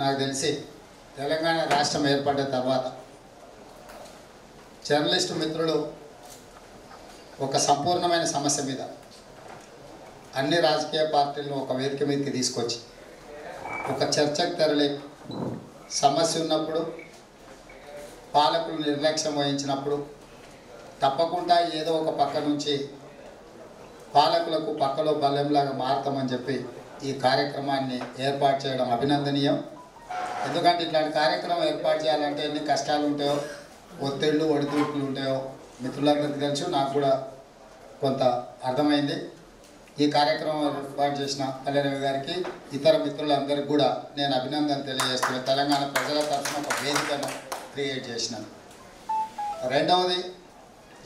నాకు తెలిసి తెలంగాణ రాష్ట్రం ఏర్పడిన తర్వాత జర్నలిస్టు మిత్రులు ఒక సంపూర్ణమైన సమస్య మీద అన్ని రాజకీయ పార్టీలను ఒక వేదిక మీదకి తీసుకొచ్చి ఒక చర్చకు తెరలే సమస్య ఉన్నప్పుడు పాలకులు నిర్లక్ష్యం వహించినప్పుడు తప్పకుండా ఏదో ఒక పక్క నుంచి పాలకులకు పక్కలో బల్లెంలాగా మారతామని చెప్పి ఈ కార్యక్రమాన్ని ఏర్పాటు చేయడం అభినందనీయం. ఎందుకంటే ఇట్లాంటి కార్యక్రమం ఏర్పాటు చేయాలంటే ఎన్ని కష్టాలు ఉంటాయో, ఒత్తిళ్ళు ఒడిదుడుకులు ఉంటాయో మిత్రులందరికీ తెలుసు, నాకు కూడా కొంత అర్థమైంది. ఈ కార్యక్రమం ఏర్పాటు చేసిన పల్లెరవి గారికి, ఇతర మిత్రులందరికీ కూడా నేను అభినందన తెలియజేస్తున్నాను. తెలంగాణ ప్రజల తరఫున ఒక వేదికను క్రియేట్ చేసినాను. రెండవది,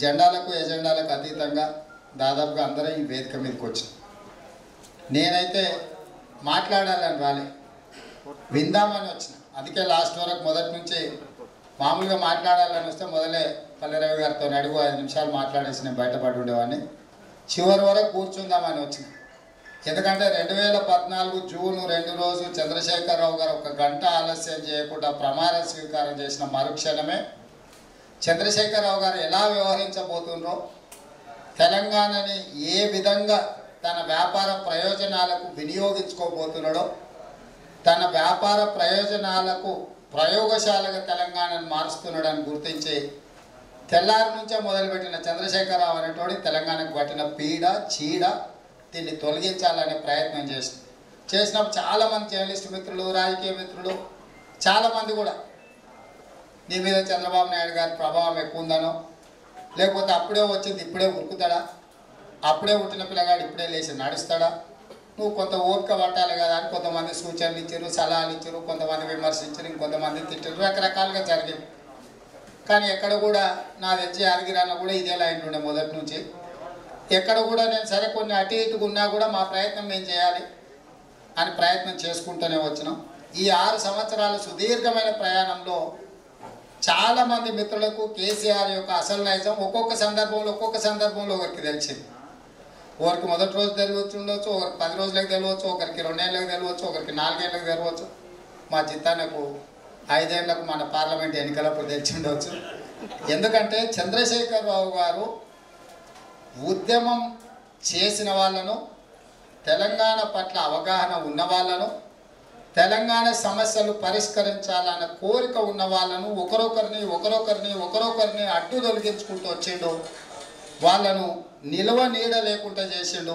జెండాలకు ఎజెండాలకు అతీతంగా దాదాపుగా అందరూ ఈ వేదిక మీదకి వచ్చింది. నేనైతే మాట్లాడాలని రాలే, విందామని వచ్చిన. అందుకే లాస్ట్ వరకు మొదటి నుంచి మామూలుగా మాట్లాడాలని వస్తే మొదలే పల్లెరవి గారితో అడుగు 5 నిమిషాలు మాట్లాడేసి నేను బయటపడి ఉండేవాడిని. చివరి వరకు కూర్చుందామని వచ్చిన. ఎందుకంటే 2014 జూన్ 2 రోజు చంద్రశేఖరరావు గారు 1 గంట ఆలస్యం చేయకుండా ప్రమాణ స్వీకారం చేసిన మరుక్షణమే చంద్రశేఖరరావు గారు ఎలా వ్యవహరించబోతుండ్రో, తెలంగాణని ఏ విధంగా తన వ్యాపార ప్రయోజనాలకు వినియోగించుకోబోతున్నాడో, తన వ్యాపార ప్రయోజనాలకు ప్రయోగశాలగా తెలంగాణను మారుస్తున్నాడని గుర్తించి తెల్లారి నుంచే మొదలుపెట్టిన చంద్రశేఖరరావు అనేటోడి తెలంగాణకు పట్టిన పీడ చీడ దీన్ని తొలగించాలనే ప్రయత్నం చేసినప్పుడు చాలామంది జర్నలిస్ట్ మిత్రులు, రాజకీయ మిత్రులు చాలామంది కూడా నీ మీద చంద్రబాబు నాయుడు గారి ప్రభావం ఎక్కువ ఉందనో, లేకపోతే అప్పుడే వచ్చింది ఇప్పుడే ఉరుకుతాడా, అప్పుడే పుట్టిన పిల్లగాడు ఇప్పుడే లేచి నడుస్తాడా, నువ్వు కొంత ఓపిక పట్టాలి కదా అని కొంతమంది సూచనలు ఇచ్చారు, సలహాలు ఇచ్చారు, కొంతమంది విమర్శించారు, ఇంకొంతమంది తిట్టారు, రకరకాలుగా జరిగింది. కానీ ఎక్కడ కూడా నా తెచ్చి యాదగిరన్న కూడా ఇదే లైన్ ఉండే మొదటి నుంచి. ఎక్కడ కూడా నేను సరే కొన్ని అటు ఇటుగా ఉన్నా కూడా మా ప్రయత్నం మేము చేయాలి అని ప్రయత్నం చేసుకుంటూనే వచ్చినాం. ఈ 6 సంవత్సరాల సుదీర్ఘమైన ప్రయాణంలో చాలామంది మిత్రులకు కేసీఆర్ యొక్క అసలు నైజం ఒక్కొక్క సందర్భంలో ఒకరికి తెలిసింది. ఒకరికి మొదటి రోజు తెలియవచ్చు ఉండవచ్చు, ఒకరికి 10 రోజులకు తెలియవచ్చు, ఒకరికి 2 ఏళ్ళకి తెలియవచ్చు, ఒకరికి 4 ఏళ్ళకి తెలియవచ్చు. మా చిత్తాన్నకు 5 ఏళ్లకు మన పార్లమెంట్ ఎన్నికలప్పుడు తెలిసి ఉండవచ్చు. ఎందుకంటే చంద్రశేఖరరావు గారు ఉద్యమం చేసిన వాళ్ళను, తెలంగాణ పట్ల అవగాహన ఉన్న వాళ్ళను, తెలంగాణ సమస్యలు పరిష్కరించాలన్న కోరిక ఉన్న వాళ్ళను ఒకరొకరిని అడ్డు తొలగించుకుంటూ వచ్చిండు. వాళ్ళను నిలవ నీడ లేకుండా చేసిండు.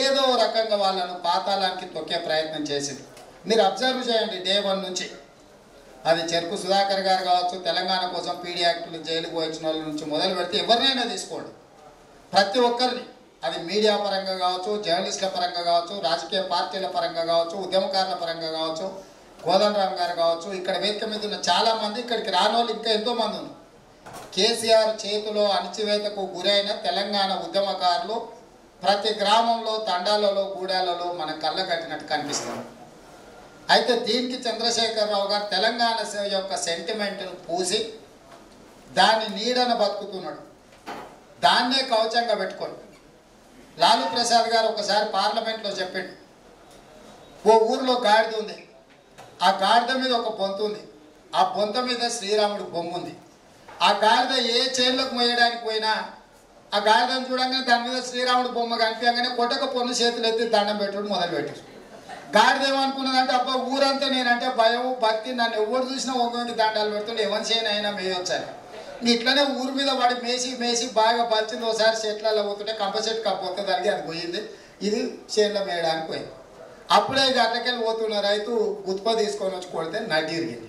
ఏదో రకంగా వాళ్ళను పాతాళానికి తొక్కే ప్రయత్నం చేసిండు. మీరు అబ్జర్వ్ చేయండి, డే 1 నుంచి అది చెరుకు సుధాకర్ గారు కావచ్చు, తెలంగాణ కోసం పీడీ యాక్టులు జైలుకు వచ్చిన వాళ్ళ నుంచి మొదలు పెడితే ఎవరినైనా తీసుకోండి, ప్రతి ఒక్కరిని, అది మీడియా పరంగా కావచ్చు, జర్నలిస్టుల పరంగా కావచ్చు, రాజకీయ పార్టీల పరంగా కావచ్చు, ఉద్యమకారుల పరంగా కావచ్చు, కోదండరామ్ గారు కావచ్చు, ఇక్కడ వేదిక మీద ఉన్న చాలామంది, ఇక్కడికి రాని వాళ్ళు ఇంకా ఎంతోమంది ఉన్నారు. కేసీఆర్ చేతిలో అణచివేతకు గురైన తెలంగాణ ఉద్యమకారులు ప్రతి గ్రామంలో, తండాలలో, గూడాలలో మన కళ్ళ కట్టినట్టు కనిపిస్తారు. అయితే దీనికి చంద్రశేఖరరావు గారు తెలంగాణ యొక్క సెంటిమెంట్ను పూసి దాని నీడన బతుకుతున్నాడు. దాన్నే కవచంగా పెట్టుకోండి. లాలూ ప్రసాద్ గారు ఒకసారి పార్లమెంట్లో చెప్పాడు, ఓ ఊరిలో గాడిద ఉంది, ఆ గాడిద మీద ఒక బొంత ఉంది, ఆ బొంత మీద శ్రీరాముడు బొమ్మ ఉంది. ఆ గాడిద ఏ చేనులకు మోయడానికి పోయినా ఆ గాడిదను చూడంగానే దాని మీద శ్రీరాముడు బొమ్మ కనిపించగానే కొట్టక పొన్ను చేతులు ఎత్తి దండం పెట్టడం మొదలుపెట్టారు. గాడిద ఏమనుకున్నదంటే, అబ్బా ఊరంతా నేనంటే భయం భక్తి, నన్ను ఎవరు చూసినా ఒక్కొక్కటి దండాలు పెడుతుండే, ఎవరి చేయను అయినా మేయొచ్చాను. ఇట్లనే ఊరి మీద వాడి మేసి బాగా బలిచింది. ఒకసారి చెట్లలో పోతుంటే కంప చెట్టు కప్పొత్త తగ్గి అది పోయింది, ఇది చేనులో మేయడానికి పోయింది. అప్పుడే గట్లకెళ్ళి పోతున్న రైతు గుత్ప తీసుకొని వచ్చి కొడితే నడ్డి ఇరిగింది.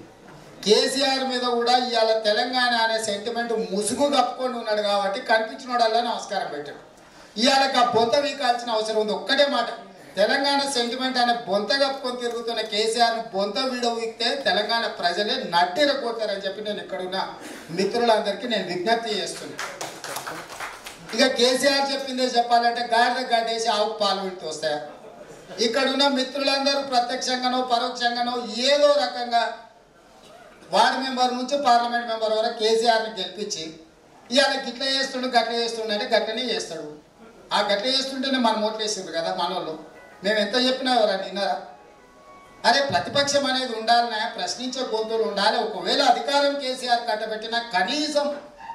కేసీఆర్ మీద కూడా ఇవాళ తెలంగాణ అనే సెంటిమెంట్ ముసుగు కప్పుకొని ఉన్నాడు కాబట్టి కనిపించినోడల్లా నమస్కారం పెట్టాడు. ఇవాళ ఆ బొంత వీకాల్సిన అవసరం ఉంది. ఒక్కటే మాట, తెలంగాణ సెంటిమెంట్ అనే బొంత కప్పుకొని తిరుగుతున్న కేసీఆర్ బొంత వీక్తే తెలంగాణ ప్రజలే నడ్డిరకొడతారని చెప్పి నేను ఇక్కడున్న మిత్రులందరికీ నేను విజ్ఞప్తి చేస్తున్నాను. ఇక కేసీఆర్ చెప్పిందే చెప్పాలంటే గాడిద గడ్డేసి ఆవుకు పాలు విడితే వస్తాయా? ఇక్కడున్న మిత్రులందరూ ప్రత్యక్షంగానో పరోక్షంగానో ఏదో రకంగా వార్డు మెంబర్ నుంచి పార్లమెంట్ మెంబర్ వరకు కేసీఆర్ని గెలిపించి ఇవాళ గిట్ల చేస్తుండే గట్ల చేస్తుండే గట్లనే చేస్తాడు. ఆ గట్ల చేస్తుంటేనే మనం ఓట్లు వేసిండ్రు కదా మనోళ్ళు. మేము ఎంత చెప్పినా ఎవరని విన్నారా? అరే ప్రతిపక్షం అనేది ఉండాలనే, ప్రశ్నించే గొంతులు ఉండాలి. ఒకవేళ అధికారం కేసీఆర్ కట్టబెట్టిన కనీసం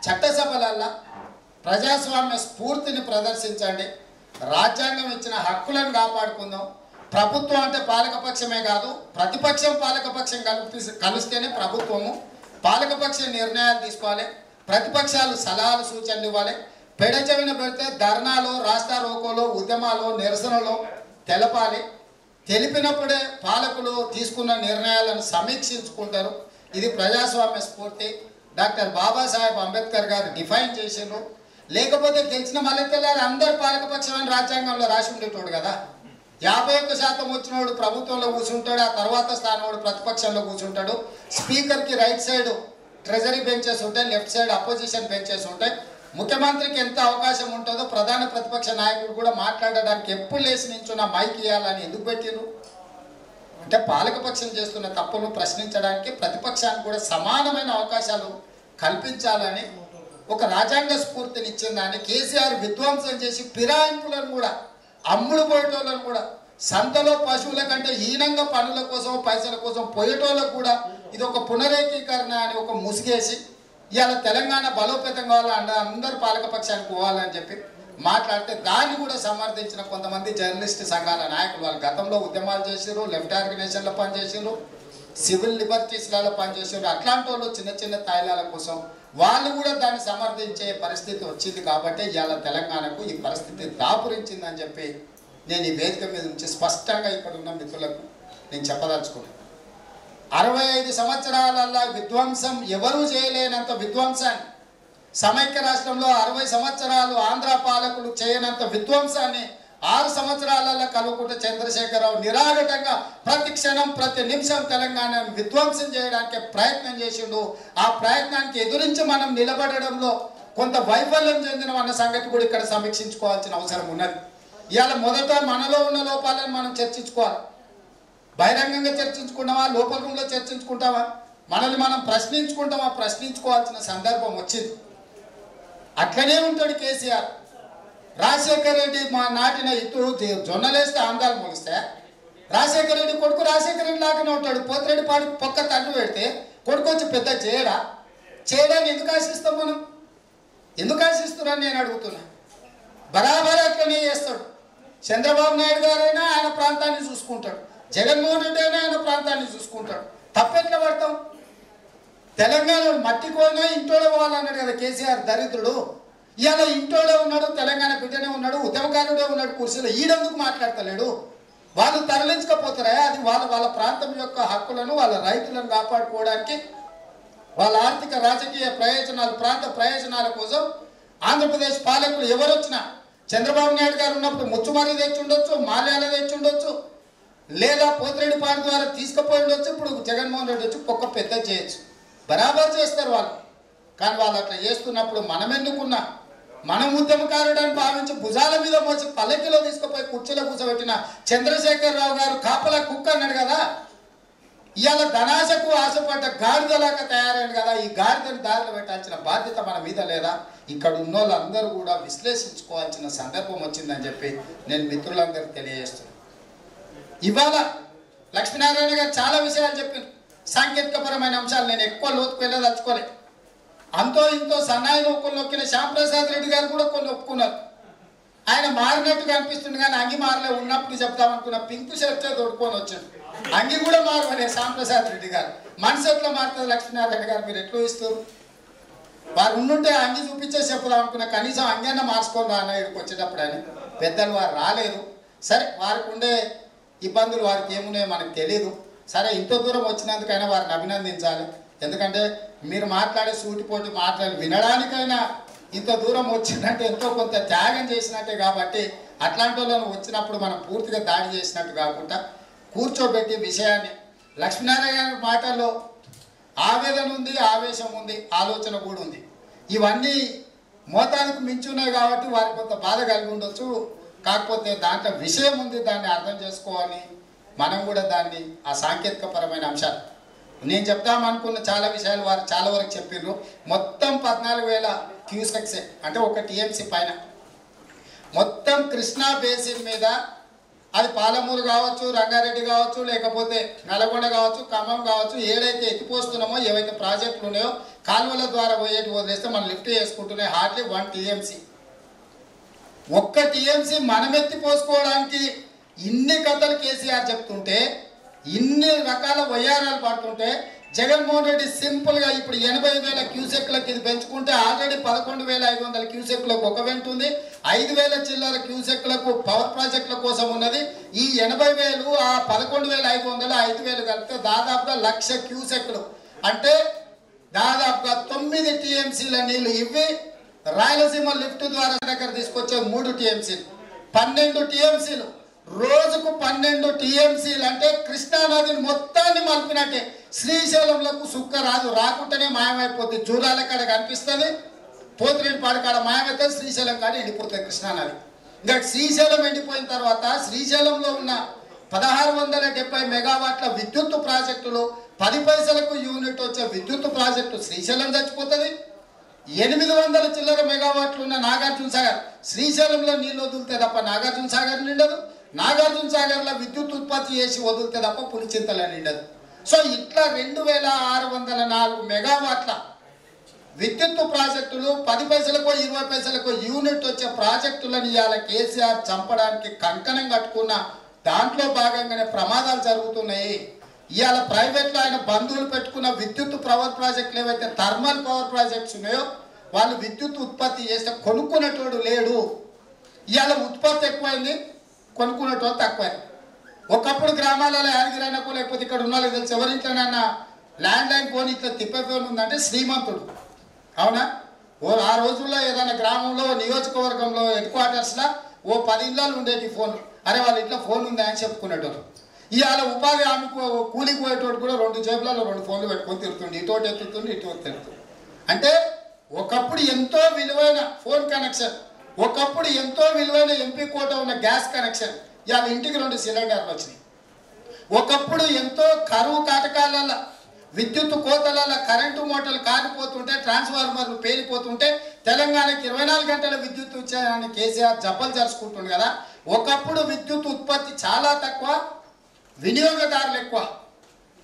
చట్టసభలల్లా ప్రజాస్వామ్య స్ఫూర్తిని ప్రదర్శించండి. రాజ్యాంగం ఇచ్చిన హక్కులను కాపాడుకుందాం. ప్రభుత్వం అంటే పాలకపక్షమే కాదు, ప్రతిపక్షం పాలకపక్షం కలిస్తేనే ప్రభుత్వము. పాలకపక్ష నిర్ణయాలు తీసుకోవాలి, ప్రతిపక్షాలు సలహాలు సూచనలు ఇవ్వాలి. పెడచెవిన పెడితే ధర్నాలో, రాస్తా రోకోలో, ఉద్యమాలు, నిరసనలో తెలపాలి. తెలిపినప్పుడే పాలకులు తీసుకున్న నిర్ణయాలను సమీక్షించుకుంటారు. ఇది ప్రజాస్వామ్య స్ఫూర్తి. డాక్టర్ బాబాసాహెబ్ అంబేద్కర్ గారు డిఫైన్ చేసిండ్రు. లేకపోతే గెలిచిన మళ్ళీ తెల్లారి అందరు పాలకపక్షమైన రాజ్యాంగంలో రాసి ఉండేటోడు కదా. 51% వచ్చినోడు ప్రభుత్వంలో కూర్చుంటాడు, ఆ తర్వాత స్థానంలో ప్రతిపక్షంలో కూర్చుంటాడు. స్పీకర్కి రైట్ సైడ్ ట్రెజరీ బెంచెస్ ఉంటాయి, లెఫ్ట్ సైడ్ అపోజిషన్ బెంచెస్ ఉంటాయి. ముఖ్యమంత్రికి ఎంత అవకాశం ఉంటుందో ప్రధాన ప్రతిపక్ష నాయకుడు కూడా మాట్లాడడానికి ఎప్పుడు లేచి నించున్న మైక్ ఇవ్వాలని ఎందుకు పెట్టిరు అంటే పాలకపక్షం చేస్తున్న తప్పును ప్రశ్నించడానికి ప్రతిపక్షానికి కూడా సమానమైన అవకాశాలు కల్పించాలని ఒక రాజ్యాంగ స్ఫూర్తిని ఇచ్చిందని కేసీఆర్ విధ్వంసం చేసి ఫిరాయింపులను కూడా, అమ్ముడు పోయేటోళ్ళను కూడా, సంతలో పశువుల కంటే హీనంగా పనుల కోసం పైసల కోసం పోయేటోళ్ళకు కూడా ఇది ఒక పునరేకీకరణ అని ఒక ముసుగేసి ఇవాళ తెలంగాణ బలోపేతం కావాలని అందరూ పాలకపక్షానికి పోవాలని చెప్పి మాట్లాడితే దాన్ని కూడా సమర్థించిన కొంతమంది జర్నలిస్ట్ సంఘాల నాయకులు వాళ్ళు గతంలో ఉద్యమాలు చేసారు, లెఫ్ట్ ఆర్గనైజేషన్లో పనిచేసారు, సివిల్ లిబర్టీస్లలో పనిచేసారు. అట్లాంటి వాళ్ళు చిన్న చిన్న తాయిలాల కోసం వాళ్ళు కూడా దాన్ని సమర్థించే పరిస్థితి వచ్చింది. కాబట్టి ఇవాళ తెలంగాణకు ఈ పరిస్థితి దాపురించిందని చెప్పి నేను ఈ వేదిక మీద నుంచి స్పష్టంగా ఇక్కడ ఉన్న మిత్రులకు నేను చెప్పదలుచుకున్నాను. 65 సంవత్సరాలలో విధ్వంసం ఎవరూ చేయలేనంత విధ్వంసాన్ని, సమైక్య రాష్ట్రంలో 60 సంవత్సరాలు ఆంధ్ర పాలకులు చేయనంత విధ్వంసాన్ని 6 సంవత్సరాలలో కల్వకుంట్ల చంద్రశేఖరరావు నిరాఘటంగా ప్రతి క్షణం ప్రతి నిమిషం తెలంగాణను విధ్వంసం చేయడానికి ప్రయత్నం చేసిండు. ఆ ప్రయత్నానికి ఎదురించి మనం నిలబడడంలో కొంత వైఫల్యం చెందిన అన్న సంగతి కూడా ఇక్కడ సమీక్షించుకోవాల్సిన అవసరం ఉన్నది. ఇవాళ మొదట మనలో ఉన్న లోపాలను మనం చర్చించుకోవాలి. బహిరంగంగా చర్చించుకుంటామా, లోపల రూమ్లో చర్చించుకుంటామా, మనల్ని మనం ప్రశ్నించుకుంటామా, ప్రశ్నించుకోవాల్సిన సందర్భం వచ్చింది. అట్లనే ఉంటాడు కేసీఆర్. రాజశేఖర రెడ్డి మా నాటిన ఇతడు జొన్నలేస్తే ఆందాలు ముగిస్తే రాజశేఖర రెడ్డి కొడుకు రాజశేఖర రెడ్డి లాగానే ఉంటాడు. పోతిరెడ్డి పాడు పక్క తండ్రి పెడితే కొడుకు వచ్చి పెద్ద చేయడాన్ని ఎందుకు ఆశిస్తాం మనం? ఎందుకు ఆశిస్తున్నాను నేను అడుగుతున్నా. బరాబర్ అట్లనే చేస్తాడు. చంద్రబాబు నాయుడు గారైనా ఆయన ప్రాంతాన్ని చూసుకుంటాడు, జగన్మోహన్ రెడ్డి అయినా ఆయన ప్రాంతాన్ని చూసుకుంటాడు. తప్పెట్లా పడతాం? తెలంగాణ మట్టి కోయినా ఇంటోడే పోవాలన్నాడు కదా కేసీఆర్ దరిద్రుడు. ఇవాళ ఇంటోడే ఉన్నాడు, తెలంగాణ బిడ్డనే ఉన్నాడు, ఉద్యమకారుడే ఉన్నాడు కుర్చీలో. ఈడెందుకు మాట్లాడతలేడు? వాళ్ళు తరలించకపోతారా? అది వాళ్ళ ప్రాంతం యొక్క హక్కులను, వాళ్ళ రైతులను కాపాడుకోవడానికి, వాళ్ళ ఆర్థిక రాజకీయ ప్రయోజనాలు, ప్రాంత ప్రయోజనాల కోసం ఆంధ్రప్రదేశ్ పాలకులు ఎవరు వచ్చినా, చంద్రబాబు నాయుడు గారు ఉన్నప్పుడు ముచ్చుమరి తెచ్చి ఉండొచ్చు, మాల్యాల తెచ్చి ఉండొచ్చు, లేదా పోతిరెడ్డి పాడు ద్వారా తీసుకుపోయి ఉండొచ్చు. ఇప్పుడు జగన్మోహన్ రెడ్డి వచ్చి ఒక్క పెద్ద చేయొచ్చు, బరాబర్ చేస్తారు వాళ్ళు. కానీ వాళ్ళు అట్లా చేస్తున్నప్పుడు మనం ఎందుకున్నా, మనం ఉద్యమకారుడని భావించి భుజాల మీద మోసి పల్లకిలో తీసుకుపోయి కుర్చీలో కూర్చోబెట్టిన చంద్రశేఖరరావు గారు కాపలా కుక్క అన్నాడు కదా. ఇవాళ ధనాశకు ఆశపడ్డ గాడిదలాగా తయారైంది కదా. ఈ గాడిదని దారిలో పెట్టాల్సిన బాధ్యత మన మీద లేదా? ఇక్కడ ఉన్న వాళ్ళందరూ కూడా విశ్లేషించుకోవాల్సిన సందర్భం వచ్చిందని చెప్పి నేను మిత్రులందరికీ తెలియజేస్తున్నాను. ఇవాళ లక్ష్మీనారాయణ గారు చాలా విషయాలు చెప్పారు, సాంకేతికపరమైన అంశాలు. నేను ఎక్కువ లోతుకు వెళ్ళదలుచుకోలేదు. అంతో ఇంతో సన్నాయి నొక్కులు నొక్కిన శ్యాంప్రసాద్ రెడ్డి గారు కూడా కొన్ని ఒప్పుకున్నారు. ఆయన మారినట్టుగా అనిపిస్తుంది కానీ అంగి మారలే. ఉన్నప్పుడు చెప్తామనుకున్న పింక్ షర్ట్ తొడుక్కొని వచ్చాడు, అంగి కూడా మారవలే శ్యాంప్రసాద్ రెడ్డి గారు. మనసు ఎట్లా మారుతుంది లక్ష్మీనారాయణ గారు? మీరు ఎట్లా ఇస్తారు? వారు ఉండుంటే అంగి చూపించే చెప్పుదాం అనుకున్న, కనీసం అంగి అన్న మార్చుకొని రానా ఇక్కడికి వచ్చేటప్పుడు అని. పెద్దలు వారు రాలేదు. సరే, వారికి ఉండే ఇబ్బందులు వారికి ఏమున్నాయో మనకు తెలియదు. సరే, ఇంత దూరం వచ్చినందుకైనా వారిని అభినందించాలి. ఎందుకంటే మీరు మాట్లాడే సూటిపోటి మాట్లాడి వినడానికైనా ఇంత దూరం వచ్చిందంటే ఎంతో కొంత త్యాగం చేసినట్టే. కాబట్టి అట్లాంటి వాళ్ళను వచ్చినప్పుడు మనం పూర్తిగా దాడి చేసినట్టు కాకుండా కూర్చోబెట్టి విషయాన్ని, లక్ష్మీనారాయణ మాటల్లో ఆవేదన ఉంది, ఆవేశం ఉంది, ఆలోచన కూడా ఉంది. ఇవన్నీ మోతాదుకు మించి ఉన్నాయి కాబట్టి వారికి కొంత బాధ కలిగి ఉండొచ్చు. కాకపోతే దాంట్లో విషయం ఉంది, దాన్ని అర్థం చేసుకోవాలి. మనం కూడా దాన్ని ఆ సాంకేతికపరమైన అంశాలు నేను చెప్తామనుకున్న చాలా విషయాలు వారు చాలా వరకు చెప్పిర్రు. మొత్తం 14,000 క్యూసెక్సే, అంటే ఒక టీఎంసీ పైన. మొత్తం కృష్ణా బేసిన్ మీద అది పాలమూరు కావచ్చు, రంగారెడ్డి కావచ్చు, లేకపోతే నల్గొండ కావచ్చు, ఖమ్మం కావచ్చు, ఏడైతే ఎత్తిపోస్తున్నామో ఏవైతే ప్రాజెక్టులు ఉన్నాయో కాలువల ద్వారా పోయేటి వదిలేస్తే మనం లిఫ్ట్ చేసుకుంటున్నాయి హార్డ్లీ 1 TMC. ఒక్క TMC మనం ఎత్తిపోసుకోవడానికి ఇన్ని కథలు కేసీఆర్ చెప్తుంటే, ఇన్ని రకాల వయ్యారాలు పడుతుంటే, జగన్మోహన్ రెడ్డి సింపుల్గా ఇప్పుడు 80,000 క్యూసెక్లకు ఇది పెంచుకుంటే ఆల్రెడీ 11,500 క్యూసెక్లకు ఒక వెంట ఉంది, 5,000 చిల్లర క్యూసెక్లకు పవర్ ప్రాజెక్టుల కోసం ఉన్నది. ఈ 80,000 ఆ 11,500 5,000 కలిపితే దాదాపుగా 1,00,000 క్యూసెక్లు అంటే దాదాపుగా 9 TMCల నీళ్లు ఇవి రాయలసీమ లిఫ్ట్ ద్వారా దగ్గర తీసుకొచ్చే 3 TMCలు 12 TMCలు రోజుకు 12 TMCలు అంటే కృష్ణానదిని మొత్తాన్ని మలిపినట్టే. శ్రీశైలంలకు సుక్క రాదు, రాకుండానే మాయమైపోతుంది. జూరాల కాడ కనిపిస్తుంది, పోతిరెడ్డి పాడు కాడ మాయమవుతుంది, శ్రీశైలం కాడ ఎండిపోతుంది కృష్ణానది. ఇంకా శ్రీశైలం ఎండిపోయిన తర్వాత శ్రీశైలంలో ఉన్న 1670 మెగావాట్ల విద్యుత్ ప్రాజెక్టులు 10 పైసలకు యూనిట్ వచ్చే విద్యుత్ ప్రాజెక్టు శ్రీశైలం చచ్చిపోతుంది. 800 చిల్లర మెగావాట్లు ఉన్న నాగార్జున సాగర్ శ్రీశైలంలో నీళ్ళు వదిలితే తప్ప నాగార్జున సాగర్ నిండదు, నాగార్జున సాగర్లో విద్యుత్ ఉత్పత్తి చేసి వదిలితే తప్ప పులిచింతల నిండదు. సో ఇట్లా 2,604 మెగావాట్ల విద్యుత్ ప్రాజెక్టులు 10 పైసలకో 20 పైసలకో యూనిట్ వచ్చే ప్రాజెక్టులను ఇవాళ కేసీఆర్ చంపడానికి కంకణం కట్టుకున్న దాంట్లో భాగంగానే ప్రమాదాలు జరుగుతున్నాయి. ఇవాళ ప్రైవేట్లో ఆయన బంధువులు పెట్టుకున్న విద్యుత్ పవర్ ప్రాజెక్టులు ఏవైతే థర్మల్ పవర్ ప్రాజెక్ట్స్ ఉన్నాయో వాళ్ళు విద్యుత్ ఉత్పత్తి చేస్తే కొనుక్కునేటోడు లేడు. ఇవాళ ఉత్పత్తి ఎక్కువైంది, కొనుక్కునేటోడు తక్కువైంది. ఒకప్పుడు గ్రామాలలో యాదగిరైనకు లేకపోతే ఇక్కడ ఉన్న వాళ్ళకి తెలుసు, ఎవరింట్లోనైనా ల్యాండ్ లైన్ ఫోన్ ఇట్లా తిప్పే ఫోన్ ఉందంటే శ్రీమంతుడు. అవునా? ఆ రోజుల్లో ఏదైనా గ్రామంలో నియోజకవర్గంలో హెడ్ క్వార్టర్స్లో 10 ఇళ్ళలు ఉండేటి ఫోన్లు. అరే వాళ్ళ ఇంట్లో ఫోన్ ఉందా అని చెప్పుకునేటోరు. ఇవాళ ఉపాధి హామీకి కూలికి పోయేటోడు కూడా 2 జేబులలో 2 ఫోన్లు పెట్టుకొని తిరుగుతుండే, ఇటోటి ఎత్తుతుండే ఇటోటి తిరుగుతుంది. అంటే ఒకప్పుడు ఎంతో విలువైన ఫోన్ కనెక్షన్, ఒకప్పుడు ఎంతో విలువైన ఎంపీ కోట ఉన్న గ్యాస్ కనెక్షన్ ఇవాళ ఇంటికి 2 సిలిండర్లు వచ్చినాయి. ఒకప్పుడు ఎంతో కరువు కాటకాల విద్యుత్ కోతల కరెంటు మోటార్లు కాలిపోతుంటే, ట్రాన్స్ఫార్మర్లు పేలిపోతుంటే తెలంగాణకి 24 గంటల విద్యుత్ వచ్చాయని కేసీఆర్ జబ్బలు జరుచుకుంటుంది కదా. ఒకప్పుడు విద్యుత్ ఉత్పత్తి చాలా తక్కువ, వినియోగదారులు ఎక్కువ.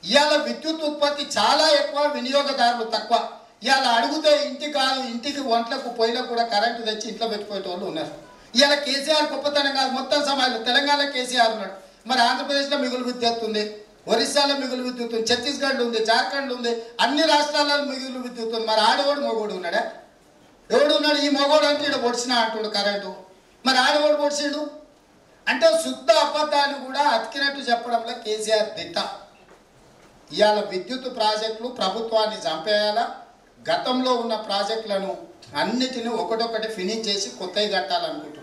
ఇవాళ విద్యుత్ ఉత్పత్తి చాలా ఎక్కువ, వినియోగదారులు తక్కువ. ఇవాళ అడిగితే ఇంటికి కాదు, ఇంటికి వంటలకు పొయ్యిలకు కూడా కరెంటు తెచ్చి ఇంట్లో పెట్టుకునే వాళ్ళు ఉన్నారు. ఇవాళ కేసీఆర్ గొప్పతనం కాదు, మొత్తం సమాజంలో తెలంగాణ కేసీఆర్ ఉన్నాడు. మరి ఆంధ్రప్రదేశ్లో మిగులు విద్యుత్ ఉంది, ఒరిస్సాలో మిగులు విద్యుత్ ఉంది, ఛత్తీస్గఢ్లో ఉంది, జార్ఖండ్ ఉంది, అన్ని రాష్ట్రాలలో మిగులు విద్యుత్ ఉంది. మరి ఆడవాడు మొగోడు ఉన్నాడా? ఎవడు ఉన్నాడు? ఈ మొగోడు అంటే ఇక్కడ పొడిచినా అంటుడు కరెంటు. మరి ఆడవాడు పొడిచిండు అంటే శుద్ధ అబద్ధాన్ని కూడా అతికినట్టు చెప్పడంలో కేసీఆర్ దిట్ట. ఇవాళ విద్యుత్ ప్రాజెక్టులు ప్రభుత్వాన్ని చంపేయాలా, గతంలో ఉన్న ప్రాజెక్టులను అన్నిటిని ఒకటొకటి ఫినిష్ చేసి కొత్తవి కట్టాలనుకుంటున్నారు.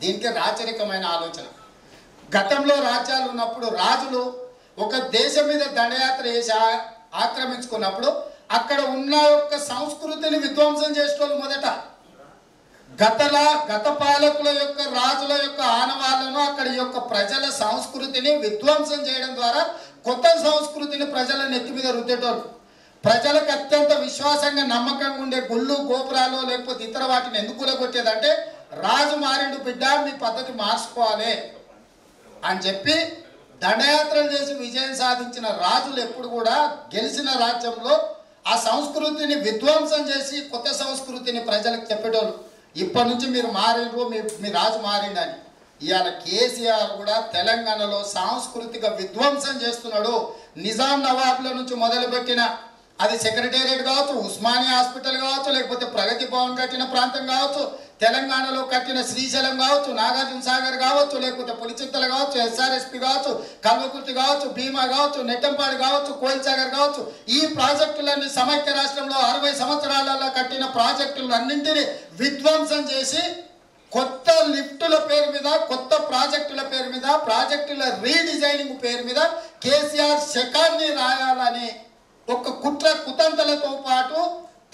దీనికి రాచరికమైన ఆలోచన. గతంలో రాజ్యాలు ఉన్నప్పుడు రాజులు ఒక దేశం మీద దండయాత్ర చేసి ఆక్రమించుకున్నప్పుడు అక్కడ ఉన్న యొక్క సంస్కృతిని విధ్వంసం చేసేటోళ్ళు మొదట గత పాలకుల యొక్క రాజుల యొక్క ఆనవాళ్లను అక్కడి యొక్క ప్రజల సంస్కృతిని విధ్వంసం చేయడం ద్వారా కొత్త సంస్కృతిని ప్రజల నెత్తి మీద రుద్దేటోళ్ళు. ప్రజలకు అత్యంత విశ్వాసంగా నమ్మకంగా ఉండే గుళ్ళు గోపురాలు లేకపోతే ఇతర వాటిని ఎందుకు కూలగొట్టేదంటే రాజు మారిండు బిడ్డ, మీ పద్ధతి మార్చుకోవాలి అని చెప్పి దండయాత్రలు చేసి విజయం సాధించిన రాజులు ఎప్పుడు కూడా గెలిచిన రాజ్యంలో ఆ సంస్కృతిని విధ్వంసం చేసి కొత్త సంస్కృతిని ప్రజలకు చెప్పేటోళ్ళు. ఇప్పటి నుంచి మీరు మారిండ్రు, మీ రాజు మారిండని. ఇవాళ కేసీఆర్ కూడా తెలంగాణలో సాంస్కృతిక విధ్వంసం చేస్తున్నాడు. నిజాం నవాబుల నుంచి మొదలుపెట్టిన అది సెక్రటేరియట్ కావచ్చు, ఉస్మానియా హాస్పిటల్ కావచ్చు, లేకపోతే ప్రగతి భవన్ కట్టిన ప్రాంతం కావచ్చు, తెలంగాణలో కట్టిన శ్రీశైలం కావచ్చు, నాగార్జున సాగర్ కావచ్చు, లేకపోతే పులిచింతలు కావచ్చు, SRSP కావచ్చు, కల్వకుర్తి కావచ్చు, భీమా కావచ్చు, నెట్టంపాడు కావచ్చు, కోయిల్ సాగర్ కావచ్చు, ఈ ప్రాజెక్టులన్నీ సమైక్య రాష్ట్రంలో 60 సంవత్సరాలలో కట్టిన ప్రాజెక్టులు అన్నింటినీ విధ్వంసం చేసి కొత్త లిఫ్టుల పేరు మీద, కొత్త ప్రాజెక్టుల పేరు మీద, ప్రాజెక్టుల రీడిజైనింగ్ పేరు మీద కేసీఆర్ శకాన్ని రాయాలని ఒక కుతంత్రాలతో పాటు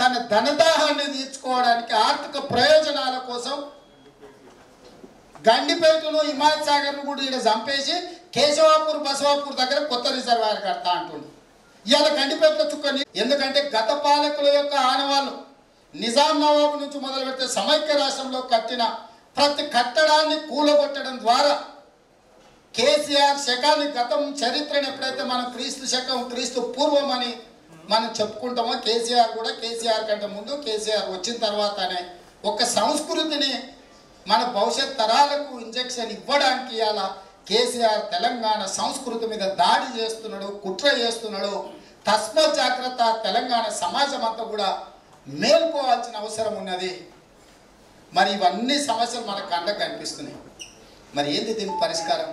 తన ధనదాహాన్ని తీర్చుకోవడానికి ఆర్థిక ప్రయోజనాల కోసం గండిపేటను హిమాయత్ సాగర్ను కూడా ఇక్కడ చంపేసి కేశవాపూర్ బసవాపూర్ దగ్గర కొత్త రిజర్వాయర్ కడతా అంటుండు. ఇవాళ గండిపేటలో చుక్కని ఎందుకంటే గత పాలకుల యొక్క ఆనవాళ్ళు నిజాం నవాబు నుంచి మొదలు పెడితే సమైక్య రాష్ట్రంలో కట్టిన ప్రతి కట్టడాన్ని కూలగొట్టడం ద్వారా కేసీఆర్ శకాన్ని గతం చరిత్రను ఎప్పుడైతే మనం క్రీస్తు శకం క్రీస్తు పూర్వం అని మనం చెప్పుకుంటామో కేసీఆర్ కూడా కేసీఆర్ కంటే ముందు కేసీఆర్ వచ్చిన తర్వాతనే ఒక సంస్కృతిని మన భవిష్యత్ తరాలకు ఇంజెక్షన్ ఇవ్వడానికి ఇలా కేసీఆర్ తెలంగాణ సంస్కృతి మీద దాడి చేస్తున్నాడు, కుట్ర చేస్తున్నాడు. తస్మాత్ జాగ్రత్త, తెలంగాణ సమాజం అంతా కూడా మేల్కోవాల్సిన అవసరం ఉన్నది. మరి ఇవన్నీ సమస్యలు మనకు కండకు కనిపిస్తున్నాయి. మరి ఏంది దీనికి పరిష్కారం?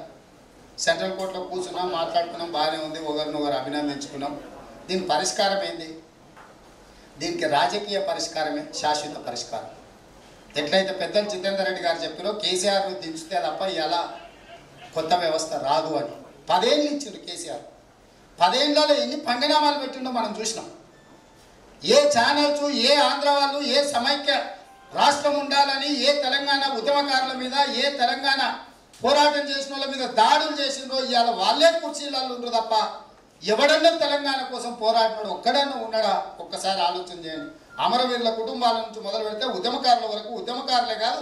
సెంట్రల్ కోర్టులో కూర్చున్నాం, మాట్లాడుకున్నాం, బాగానే ఉంది, ఒకరినొకరు అభినందించుకున్నాం. దీని పరిష్కారం ఏంది? దీనికి రాజకీయ పరిష్కారమే శాశ్వత పరిష్కారం. ఎట్లయితే పెద్దలు జితేందర్ రెడ్డి గారు చెప్పారో కేసీఆర్ను దించితే తప్ప ఇలా కొత్త వ్యవస్థ రాదు అని. 10 ఏళ్ళు ఇచ్చిండు కేసీఆర్. 10 ఏళ్ళలో ఎన్ని పంగనామాలు పెట్టిండో మనం చూసినాం. ఏ ఛానల్స్, ఏ ఆంధ్ర వాళ్ళు, ఏ సమైక్య రాష్ట్రం ఉండాలని, ఏ తెలంగాణ ఉద్యమకారుల మీద, ఏ తెలంగాణ పోరాటం చేసిన వాళ్ళ మీద దాడులు చేసిండ్రో ఇవాళ వాళ్ళే కుర్చీలలో ఉండరు తప్ప ఎవడన్నా తెలంగాణ కోసం పోరాడినాడు ఒక్కడన్నా ఉన్నాడా? ఒక్కసారి ఆలోచన చేయండి. అమరవీరుల కుటుంబాల నుంచి మొదలు పెడితే ఉద్యమకారుల వరకు, ఉద్యమకారులే కాదు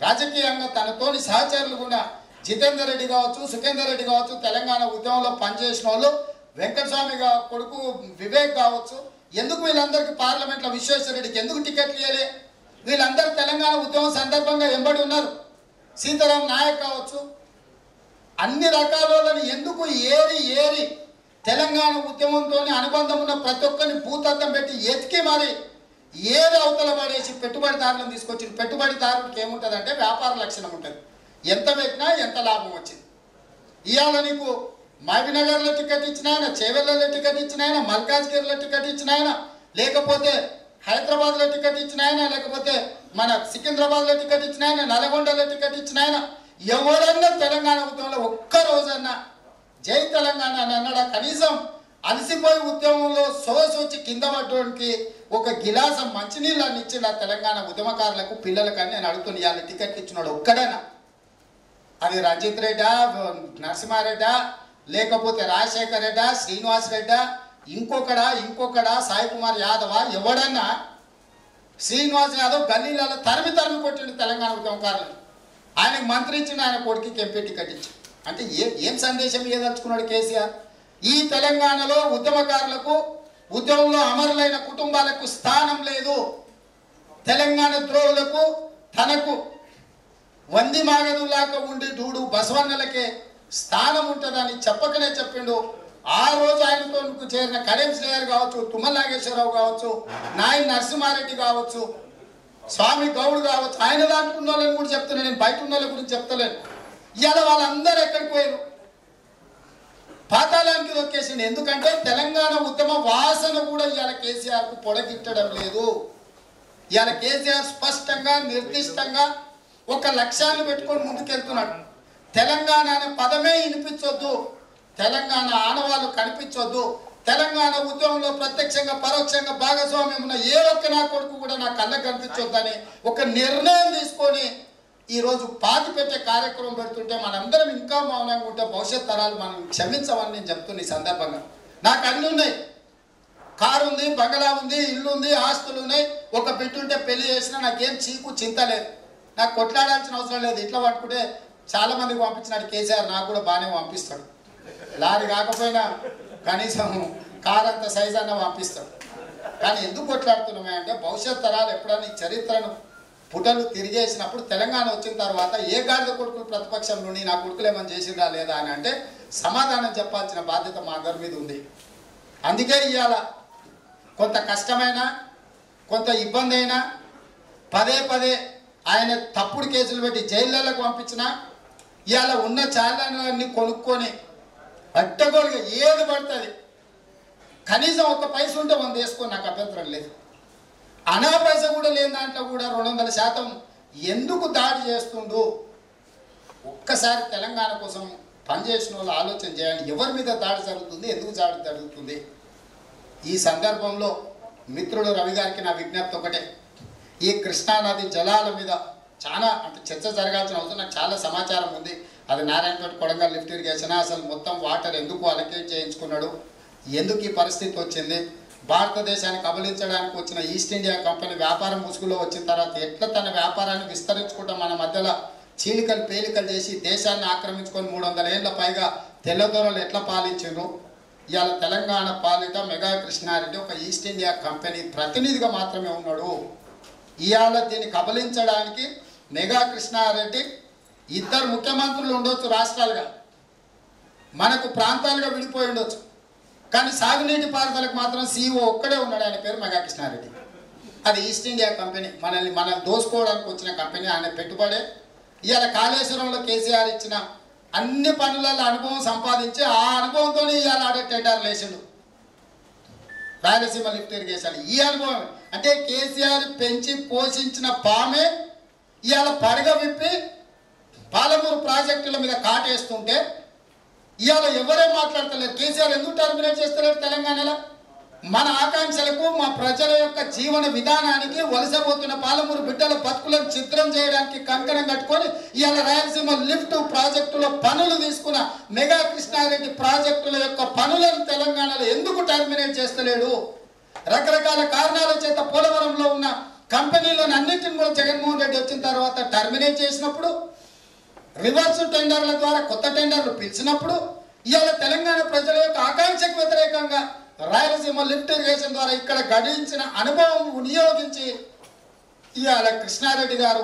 రాజకీయంగా తనతోని సహచరులు కూడా జితేందర్ రెడ్డి కావచ్చు, సుఖేందర్ రెడ్డి కావచ్చు, తెలంగాణ ఉద్యమంలో పనిచేసిన వాళ్ళు, వెంకటస్వామి కొడుకు వివేక్ కావచ్చు, ఎందుకు వీళ్ళందరికీ పార్లమెంట్లో విశ్వేశ్వర రెడ్డికి ఎందుకు టికెట్లు ఇవ్వలే? వీళ్ళందరూ తెలంగాణ ఉద్యమం సందర్భంగా ఎంబడి ఉన్నారు. సీతారాం నాయక్ కావచ్చు, అన్ని రకాలను ఎందుకు ఏరి తెలంగాణ ఉద్యమంతో అనుబంధం ఉన్న ప్రతి ఒక్కరిని భూతద్దం పెట్టి ఎతికి మరి ఏది అవతల పడేసి పెట్టుబడిదారులను తీసుకొచ్చి, పెట్టుబడిదారుడికి ఏముంటుంది అంటే వ్యాపార లక్షణం ఉంటుంది. ఎంత పెట్టినా ఎంత లాభం వచ్చింది. ఇవాళ నీకు మహబూబ్నగర్లో టికెట్ ఇచ్చిన ఆయన, చేవెళ్ళలో టికెట్ ఇచ్చిన ఆయన, మల్కాజ్గిరిలో టికెట్ ఇచ్చిన ఆయన, లేకపోతే హైదరాబాద్లో టికెట్ ఇచ్చిన ఆయన, లేకపోతే మన సికింద్రాబాద్లో టికెట్ ఇచ్చిన ఆయన, నల్గొండలో టికెట్ ఇచ్చిన ఆయన, ఎవడన్నా తెలంగాణ ఉద్యమంలో ఒక్కరోజన్నా జై తెలంగాణ అని అన్నాడా? కనీసం అలసిపోయి ఉద్యమంలో సోసొచ్చి కింద పడ్డానికి ఒక గిలాసం మంచినీళ్ళని ఇచ్చిన తెలంగాణ ఉద్యమకారులకు, పిల్లలకు అని నేను అడుగుతున్నా. ఇవాళ టికెట్ ఇచ్చినాడు ఒక్కడైనా? అది రంజిత్ రెడ్డా, నరసింహారెడ్డా, లేకపోతే రాజశేఖర్ రెడ్డా, శ్రీనివాస్ రెడ్డా, ఇంకొకడా సాయి కుమార్ యాదవ, ఎవడన్నా? శ్రీనివాస్ యాదవ్ గల్లీలలో తరిమి కొట్టిండు తెలంగాణ ఉద్యమకారులను. ఆయనకు మంత్రి ఇచ్చిండు, ఆయన కొడుకుకి ఎంపీ టికెట్ ఇచ్చి. అంటే ఏం సందేశం ఏదలుచుకున్నాడు కేసీఆర్? ఈ తెలంగాణలో ఉద్యమకారులకు, ఉద్యమంలో అమరులైన కుటుంబాలకు స్థానం లేదు. తెలంగాణ ద్రోహులకు, తనకు వంది మాగదులాగా ఉండి డూడు బసవన్నలకే స్థానం ఉంటుందని చెప్పకనే చెప్పిండు. ఆ రోజు ఆయనతో చేరిన కడెం శ్రేయర్ కావచ్చు, తుమ్మల నాగేశ్వరరావు కావచ్చు, నాయన్ నరసింహారెడ్డి కావచ్చు, స్వామి గౌడ్ కావచ్చు, ఆయన దాంట్లో ఉన్న వాళ్ళని కూడా చెప్తున్నాను, నేను బయట ఉన్న వాళ్ళ గురించి చెప్తలేను. ఇవాళ వాళ్ళందరూ ఎక్కడికి పోయారు? పాతాళానికి దొక్కేసిండు. ఎందుకంటే తెలంగాణ ఉద్యమ వాసన కూడా ఇవాళ కేసీఆర్కు పొడగిట్టడం లేదు. ఇవాళ కేసీఆర్ స్పష్టంగా, నిర్దిష్టంగా ఒక లక్ష్యాన్ని పెట్టుకొని ముందుకెళ్తున్నాడు. తెలంగాణ అనే పదమే వినిపించొద్దు, తెలంగాణ ఆనవాళ్ళు కనిపించొద్దు, తెలంగాణ ఉద్యమంలో ప్రత్యక్షంగా పరోక్షంగా భాగస్వామ్యం ఉన్న ఏ ఒక్క నా కొడుకు కూడా నా కళ్ళకు కనిపించొద్దని ఒక నిర్ణయం తీసుకొని ఈరోజు పాతి పెట్టే కార్యక్రమం పెడుతుంటే మనందరం ఇంకా మౌనంగా ఉంటే భవిష్యత్ తరాలు మనం క్షమించమని నేను చెప్తున్నా. ఈ సందర్భంగా నాకు అన్నీ ఉన్నాయి, కారు ఉంది, బంగళా ఉంది, ఇల్లు ఉంది, ఆస్తులు ఉన్నాయి, ఒక బిడ్డ ఉంటే పెళ్లి చేసినా నాకేం చీకు చింత లేదు, నాకు కొట్లాడాల్సిన అవసరం లేదు. ఇట్లా పట్టుకుంటే చాలా మందికి పంపించినాడు కేసీఆర్, నాకు కూడా బాగానే పంపిస్తాడు. లారీ కాకపోయినా కనీసం కారు అంత సైజ్ అన్న పంపిస్తాడు. కానీ ఎందుకు కొట్లాడుతున్నామే అంటే భవిష్యత్ తరాలు ఎప్పుడైనా ఈ చరిత్రను పుటలు తిరిగేసినప్పుడు తెలంగాణ వచ్చిన తర్వాత ఏ గాడిద కొడుకులు ప్రతిపక్షం నుండి నా కొడుకులు ఏమని చేసిందా లేదా అని అంటే సమాధానం చెప్పాల్సిన బాధ్యత మా అందరి మీద ఉంది. అందుకే ఇవాళ కొంత కష్టమైన, కొంత ఇబ్బంది అయినా పదే ఆయన తప్పుడు కేసులు పెట్టి జైళ్ళకు పంపించినా ఇవాళ ఉన్న ఛానళ్ళన్నీ కొనుక్కొని అడ్డగోలుగా ఏది పడుతుంది కనీసం ఒక్క పైస ఉంటే 100 వేసుకొని నాకు అభ్యంతరం లేదు. అనా పైస కూడా లేని దాంట్లో కూడా 200% ఎందుకు దాడి చేస్తుండు? ఒక్కసారి తెలంగాణ కోసం పనిచేసిన వాళ్ళు ఆలోచన చేయాలి. ఎవరి మీద దాడి జరుగుతుంది, ఎందుకు దాడి జరుగుతుంది? ఈ సందర్భంలో మిత్రుడు రవి గారికి నా విజ్ఞప్తి ఒకటే, ఈ కృష్ణానది జలాల మీద చాలా అంటే చర్చ జరగాల్సిన అవసరం, నాకు చాలా సమాచారం ఉంది. అది నారాయణపేట కొడంగల్ లిఫ్ట్ ఇరిగేషన్ అసలు మొత్తం వాటర్ ఎందుకు అలకేట్ చేయించుకున్నాడు, ఎందుకు ఈ పరిస్థితి వచ్చింది, భారతదేశాన్ని కబలించడానికి వచ్చిన ఈస్ట్ ఇండియా కంపెనీ వ్యాపారం ముసుగులో వచ్చిన తర్వాత ఎట్లా తన వ్యాపారాన్ని విస్తరించుకుంటూ మన మధ్యలో చీలికలు పేలికలు చేసి దేశాన్ని ఆక్రమించుకొని 300 ఏళ్ళ పైగా తెల్లదొరలు ఎట్లా పాలించారు. ఇవాళ తెలంగాణ పాలిట మెగా కృష్ణారెడ్డి ఒక ఈస్ట్ ఇండియా కంపెనీ ప్రతినిధిగా మాత్రమే ఉన్నాడు. ఇవాళ దీన్ని కబలించడానికి మెగా కృష్ణారెడ్డి 2 ముఖ్యమంత్రులు ఉండొచ్చు, రాష్ట్రాలుగా మనకు ప్రాంతాలుగా విడిపోయి ఉండొచ్చు, కానీ సాగునీటి పారుదలకు మాత్రం CEO ఒక్కడే ఉన్నాడు. ఆయన పేరు మెగా కృష్ణారెడ్డి. అది ఈస్ట్ ఇండియా కంపెనీ, మనల్ని దోసుకోవడానికి వచ్చిన కంపెనీ. ఆయన పెట్టుబడే. ఇవాళ కాళేశ్వరంలో కేసీఆర్ ఇచ్చిన అన్ని పనులలో అనుభవం సంపాదించి ఆ అనుభవంతో ఇవాళ ఆడే టెండర్లు వేసాడు. రాయలసీమ లిఫ్ట్ ఇరిగేషన్ ఈ అనుభవం అంటే కేసీఆర్ పెంచి పోషించిన పామే ఇవాళ పడగ విప్పి పాలమూరు ప్రాజెక్టుల మీద కాటేస్తుంటే ఇవాళ ఎవరే మాట్లాడతలేరు. కేసీఆర్ ఎందుకు టర్మినేట్ చేస్తలేరు? తెలంగాణలో మన ఆకాంక్షలకు, మా ప్రజల యొక్క జీవన విధానానికి, వలసపోతున్న పాలమూరు బిడ్డల బతుకులను చిత్రం చేయడానికి కంకణం కట్టుకొని ఇవాళ రాయలసీమ లిఫ్ట్ ప్రాజెక్టులో పనులు తీసుకున్న మెగా కృష్ణారెడ్డి ప్రాజెక్టుల యొక్క పనులను తెలంగాణలో ఎందుకు టర్మినేట్ చేస్తలేడు? రకరకాల కారణాల చేత పోలవరంలో ఉన్న కంపెనీలను అన్నింటిని కూడా జగన్మోహన్ రెడ్డి వచ్చిన తర్వాత టర్మినేట్ చేసినప్పుడు, రివర్స్ టెండర్ల ద్వారా కొత్త టెండర్లు పిలిచినప్పుడు ఇవాళ తెలంగాణ ప్రజల యొక్క ఆకాంక్షకు వ్యతిరేకంగా రాయలసీమ లిఫ్ట్ ఇరిగేషన్ ద్వారా ఇక్కడ గడించిన అనుభవం వినియోగించి ఇవాళ కృష్ణారెడ్డి గారు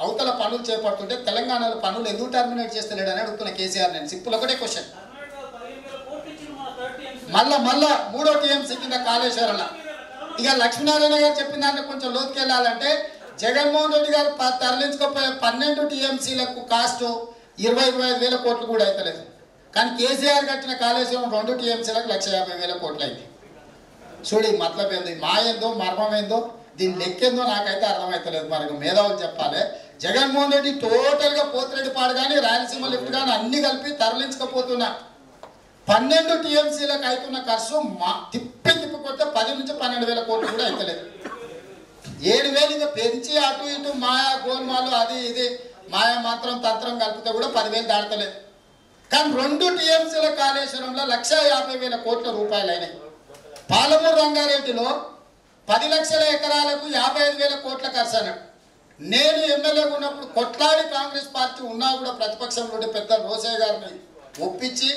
అవతల పనులు చేపడుతుంటే తెలంగాణలో పనులు ఎందుకు టర్మినేట్ చేస్తలేడు అని అడుగుతున్న కేసీఆర్. నేను సింపుల్ ఒకటే క్వశ్చన్. మళ్ళా 3వ TMC కింద కాళేశ్వరంలో ఇక లక్ష్మీనారాయణ గారు చెప్పిన దాంట్లో కొంచెం లోతుకెళ్ళాలంటే జగన్మోహన్ రెడ్డి గారు తరలించుకోపోయే 12 TMCలకు కాస్ట్ 20-25 వేల కోట్లు కూడా అవుతలేదు. కానీ కేసీఆర్ కట్టిన కాళేశ్వరం 2 TMCలకు 1,50,000 కోట్లు అయింది. చూడు ఈ మతలబ్ ఏందో, మాయేందో మర్మమేందో, దీని లెక్కేందో నాకైతే అర్థమవుతలేదు. మనకు మేధావులు చెప్పాలి. జగన్మోహన్ రెడ్డి టోటల్గా పోతిరెడ్డిపాడు కానీ రాయలసీమ లిఫ్ట్ కానీ అన్ని కలిపి తరలించకపోతున్నా 12 TMCలకు అవుతున్న ఖర్చు తిప్పికొస్తే 10 నుంచి 12,000 కోట్లు కూడా అవుతలేదు. 7,000 ఇంకా పెంచి అటు ఇటు మాయా గోల్మాలు అది ఇది మాయా మాత్రం తంత్రం కలిపితే కూడా 10,000 దాటలేదు. కానీ 2 TMCల కాళేశ్వరంలో 1,50,000 కోట్ల రూపాయలు అయినాయి. పాలమూరు రంగారెడ్డిలో 10 లక్షల ఎకరాలకు 55,000 కోట్ల ఖర్చు అన్నాడు. నేను ఎమ్మెల్యేగా ఉన్నప్పుడు కొట్లాడి కాంగ్రెస్ పార్టీ ఉన్నా కూడా ప్రతిపక్షంలో పెద్ద రోసయ్య గారిని ఒప్పించి